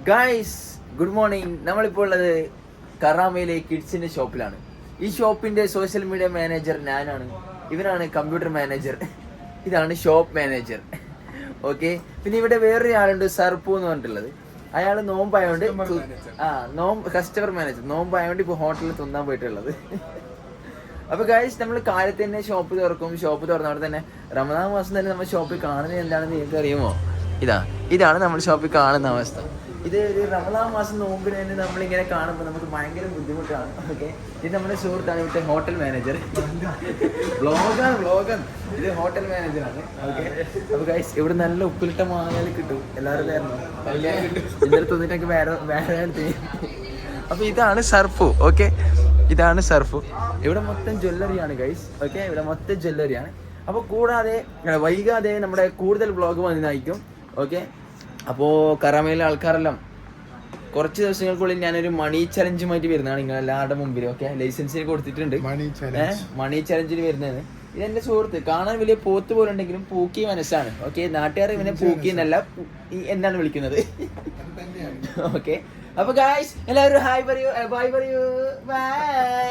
Guys good morning. നമ്മളിപ്പോൾ ഉള്ളത് കറാമയിലെ കിഡ്സിന്റെ ഷോപ്പിലാണ്. ഈ ഷോപ്പിന്റെ സോഷ്യൽ മീഡിയ മാനേജർ ഞാനാണ്. ഇവരാണ് കമ്പ്യൂട്ടർ മാനേജർ. ഇതാണ് ഷോപ്പ് മാനേജർ. ഓക്കെ. പിന്നെ ഇവിടെ വേറൊരു ആളുണ്ട്, സർപ്പു എന്ന് പറഞ്ഞിട്ടുള്ളത്. അയാൾ നോമ്പായോണ്ട് കസ്റ്റമർ മാനേജർ നോമ്പായോണ്ട് ഇപ്പൊ ഹോട്ടലിൽ തിന്നാൻ പോയിട്ടുള്ളത്. അപ്പൊ ഗായ്സ് നമ്മൾ കാലത്ത് തന്നെ ഷോപ്പ് തുറക്കും. ഷോപ്പ് തുറന്നവിടെ തന്നെ റമദാൻ മാസം തന്നെ നമ്മൾ ഷോപ്പിൽ കാണുന്നത് എന്താണെന്ന് നിങ്ങൾക്ക് അറിയുമോ? ഇതാണ് നമ്മൾ ഷോപ്പിൽ കാണുന്ന അവസ്ഥ. ഇത് ഒരു റമദാൻ മാസം നോമ്പിന് തന്നെ നമ്മളിങ്ങനെ കാണുമ്പോൾ നമുക്ക് ഭയങ്കര ബുദ്ധിമുട്ടാണ്. ഓക്കെ. ഇത് നമ്മുടെ സുഹൃത്താണ്, ഇവിടുത്തെ ഹോട്ടൽ മാനേജർ. വ്ളോഗാണ് ഇത്, ഹോട്ടൽ മാനേജറാണ്. ഓക്കെ. അപ്പോൾ ഗൈസ് ഇവിടെ നല്ല ഉപ്പിലിട്ട മാങ്ങകൾ കിട്ടും. എല്ലാവരും ഇന്നലെ തിന്നിട്ടൊക്കെ വേറെ ചെയ്യും. അപ്പോൾ ഇതാണ് സർഫു. ഓക്കെ, ഇതാണ് സർഫു. ഇവിടെ മൊത്തം ജ്വല്ലറിയാണ് ഗൈസ്. ഓക്കെ, ഇവിടെ മൊത്തം ജ്വല്ലറിയാണ്. അപ്പോൾ കൂടാതെ വൈകാതെ നമ്മുടെ കൂടുതൽ വ്ളോഗ് വന്നതായിരിക്കും. ഓക്കെ. അപ്പോൾ കറാമയിലെ ആൾക്കാരെല്ലാം കുറച്ച് ദിവസങ്ങൾക്കുള്ളിൽ ഞാനൊരു മണി ചലഞ്ചുമായിട്ട് വരുന്നതാണ് നിങ്ങളെല്ലാവരുടെ മുമ്പിൽ. ഓക്കെ, ലൈസൻസിന് കൊടുത്തിട്ടുണ്ട്. മണി ചലഞ്ചിന് വരുന്നതാണ്. ഇതെന്റെ സുഹൃത്ത്. കാണാൻ വലിയ പോത്ത് പോലെ ഉണ്ടെങ്കിലും പൂക്കി മനസ്സാണ്. ഓക്കെ, നാട്ടുകാർ ഇവനെ പൂക്കി എന്നല്ല എന്നാണ് വിളിക്കുന്നത്. ഓക്കെ. അപ്പൊ ഗായ്സ് എല്ലാവരും ഹായ് പറയൂ, ബൈ പറയൂ, ബൈ.